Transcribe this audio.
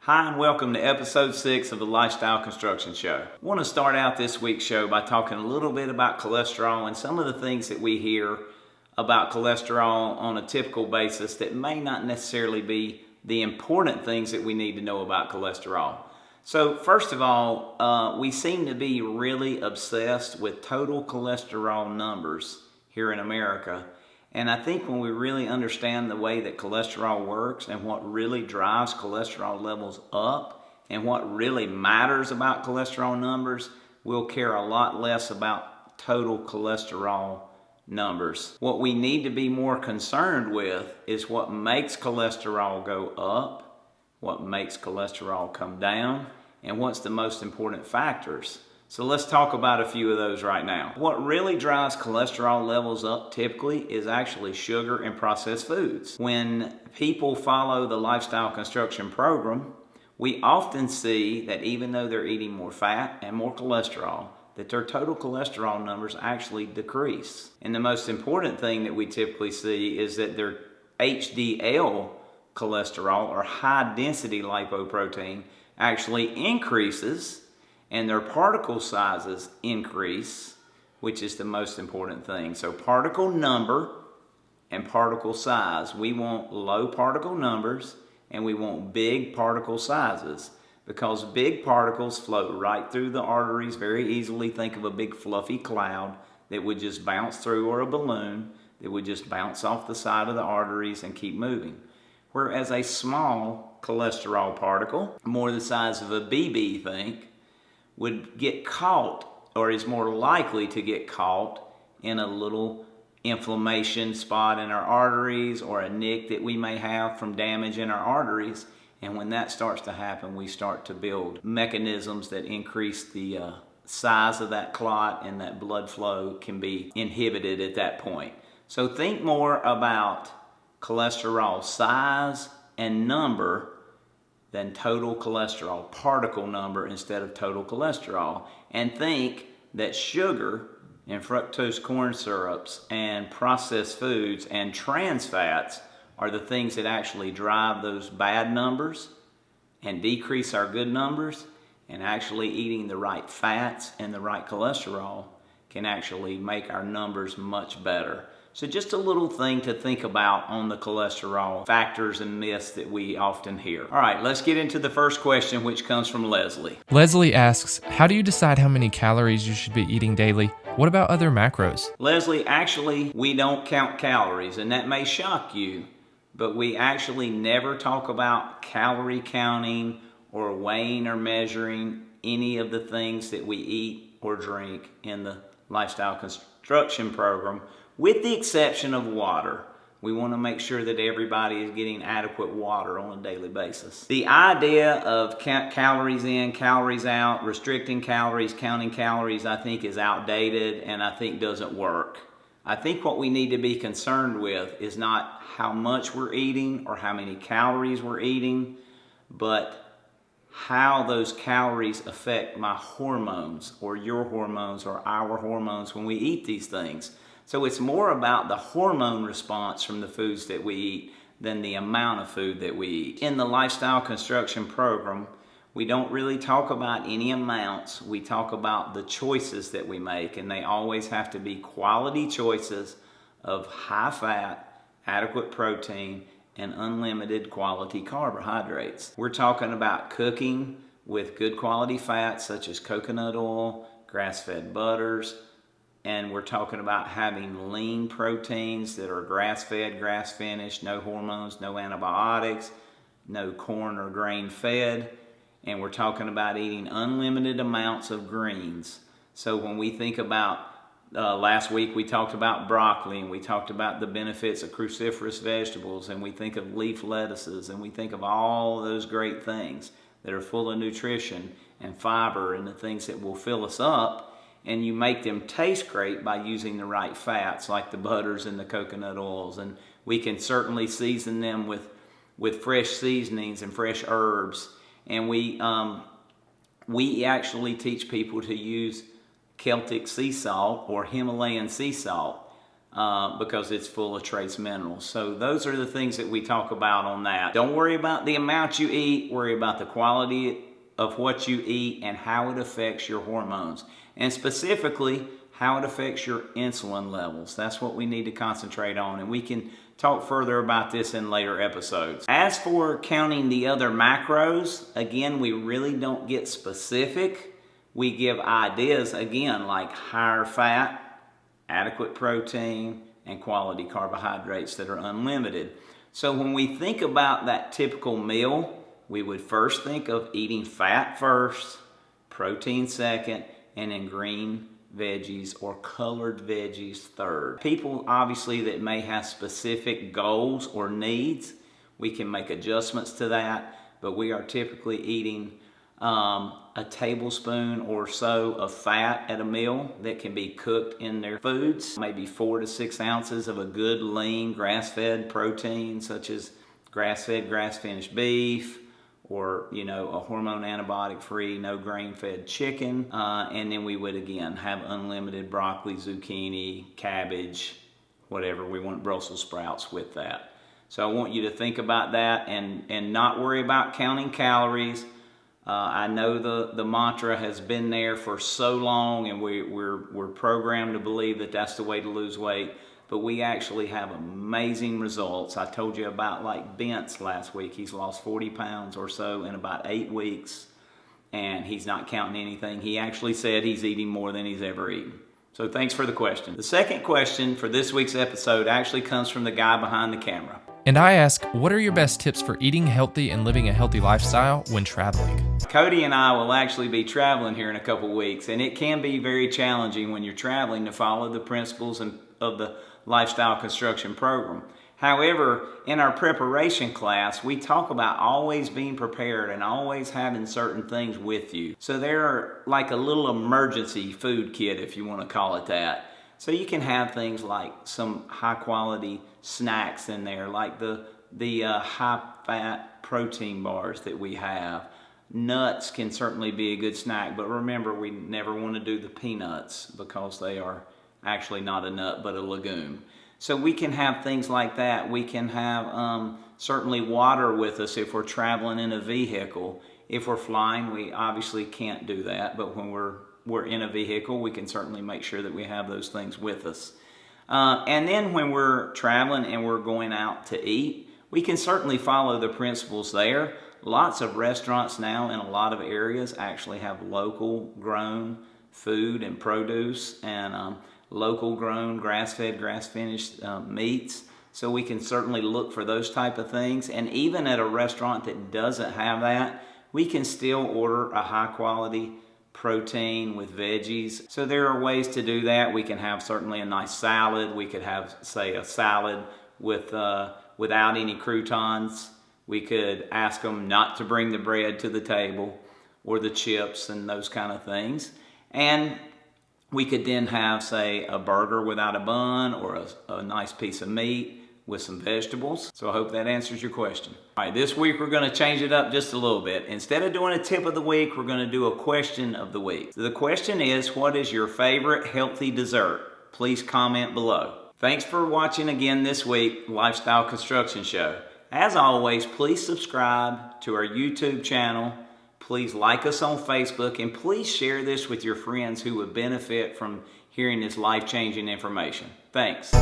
Hi and welcome to episode 6 of the Lifestyle Construction Show. I want to start out this week's show by talking a little bit about cholesterol and some of the things that we hear about cholesterol on a typical basis that may not necessarily be the important things that we need to know about cholesterol. So first of all, we seem to be really obsessed with total cholesterol numbers here in America. And I think when we really understand the way that cholesterol works and what really drives cholesterol levels up and what really matters about cholesterol numbers, we'll care a lot less about total cholesterol numbers. What we need to be more concerned with is what makes cholesterol go up, what makes cholesterol come down, and what's the most important factors. So let's talk about a few of those right now. What really drives cholesterol levels up typically is actually sugar and processed foods. When people follow the Lifestyle Construction program, we often see that even though they're eating more fat and more cholesterol, that their total cholesterol numbers actually decrease. And the most important thing that we typically see is that their HDL cholesterol, or high density lipoprotein, actually increases and their particle sizes increase, which is the most important thing. So particle number and particle size. We want low particle numbers and we want big particle sizes, because big particles float right through the arteries very easily. Think of a big fluffy cloud that would just bounce through, or a balloon that would just bounce off the side of the arteries and keep moving. Whereas a small cholesterol particle, more the size of a BB, think, would get caught, or is more likely to get caught, in a little inflammation spot in our arteries, or a nick that we may have from damage in our arteries. And when that starts to happen, we start to build mechanisms that increase the size of that clot, and that blood flow can be inhibited at that point. So think more about cholesterol size and number than total cholesterol, particle number instead of total cholesterol. And think that sugar and fructose corn syrups and processed foods and trans fats are the things that actually drive those bad numbers and decrease our good numbers. And actually eating the right fats and the right cholesterol can actually make our numbers much better. So just a little thing to think about on the cholesterol factors and myths that we often hear. All right, let's get into the first question, which comes from Leslie. Leslie asks, how do you decide how many calories you should be eating daily? What about other macros? Leslie, actually, we don't count calories, and that may shock you, but we actually never talk about calorie counting or weighing or measuring any of the things that we eat or drink in the Lifestyle Construction program, with the exception of water. We want to make sure that everybody is getting adequate water on a daily basis. The idea of calories in, calories out, restricting calories, counting calories, I think is outdated, and I think doesn't work. I think what we need to be concerned with is not how much we're eating or how many calories we're eating, but how those calories affect my hormones, or your hormones, or our hormones when we eat these things. So it's more about the hormone response from the foods that we eat than the amount of food that we eat. In the Lifestyle Construction program, we don't really talk about any amounts. We talk about the choices that we make, and they always have to be quality choices of high fat, adequate protein, and unlimited quality carbohydrates. We're talking about cooking with good quality fats such as coconut oil, grass-fed butters, and we're talking about having lean proteins that are grass-fed, grass-finished, no hormones, no antibiotics, no corn or grain-fed. And we're talking about eating unlimited amounts of greens. So when we think about, last week we talked about broccoli, and we talked about the benefits of cruciferous vegetables, and we think of leaf lettuces, and we think of all those great things that are full of nutrition and fiber and the things that will fill us up. And you make them taste great by using the right fats, like the butters and the coconut oils. And we can certainly season them with fresh seasonings and fresh herbs. And we actually teach people to use Celtic sea salt or Himalayan sea salt. because it's full of trace minerals. So those are the things that we talk about on that. Don't worry about the amount you eat, worry about the quality of what you eat and how it affects your hormones. And specifically, how it affects your insulin levels. That's what we need to concentrate on, and we can talk further about this in later episodes. As for counting the other macros, again, we really don't get specific. We give ideas, again, like higher fat, adequate protein, and quality carbohydrates that are unlimited. So when we think about that typical meal, we would first think of eating fat first, protein second, and then green veggies or colored veggies third. People obviously that may have specific goals or needs, we can make adjustments to that, but we are typically eating a tablespoon or so of fat at a meal that can be cooked in their foods. Maybe 4 to 6 ounces of a good lean grass-fed protein, such as grass-fed, grass-finished beef, or a hormone antibiotic free, no grain-fed chicken. And then we would again have unlimited broccoli, zucchini, cabbage, whatever. We want Brussels sprouts with that. So I want you to think about that and not worry about counting calories. I know the mantra has been there for so long, and we're programmed to believe that that's the way to lose weight, but we actually have amazing results. I told you about like Bent's last week. He's lost 40 pounds or so in about 8 weeks, and he's not counting anything. He actually said he's eating more than he's ever eaten. So thanks for the question. The second question for this week's episode actually comes from the guy behind the camera. And I ask, what are your best tips for eating healthy and living a healthy lifestyle when traveling? Cody and I will actually be traveling here in a couple weeks, and it can be very challenging when you're traveling to follow the principles of the Lifestyle Construction Program. However, in our preparation class, we talk about always being prepared and always having certain things with you. So they're like a little emergency food kit, if you want to call it that. So you can have things like some high quality snacks in there, like the high fat protein bars that we have. Nuts can certainly be a good snack, but remember, we never want to do the peanuts because they are actually not a nut but a legume. So we can have things like that. We can have certainly water with us if we're traveling in a vehicle. If we're flying, we obviously can't do that, but when we're in a vehicle, we can certainly make sure that we have those things with us. And then when we're traveling and we're going out to eat, we can certainly follow the principles there. Lots of restaurants now in a lot of areas actually have local grown food and produce, and local grown grass-fed, grass-finished meats. So we can certainly look for those type of things. And even at a restaurant that doesn't have that, we can still order a high quality protein with veggies. So there are ways to do that. We can have certainly a nice salad. We could have, say, a salad with without any croutons. We could ask them not to bring the bread to the table or the chips and those kind of things. And we could then have, say, a burger without a bun or a nice piece of meat with some vegetables. So I hope that answers your question. All right, this week we're going to change it up just a little bit. Instead of doing a tip of the week, we're going to do a question of the week. So the question is, what is your favorite healthy dessert? Please comment below. Thanks for watching again this week, Lifestyle Construction Show. As always, please subscribe to our YouTube channel. Please like us on Facebook, and please share this with your friends who would benefit from hearing this life-changing information. Thanks.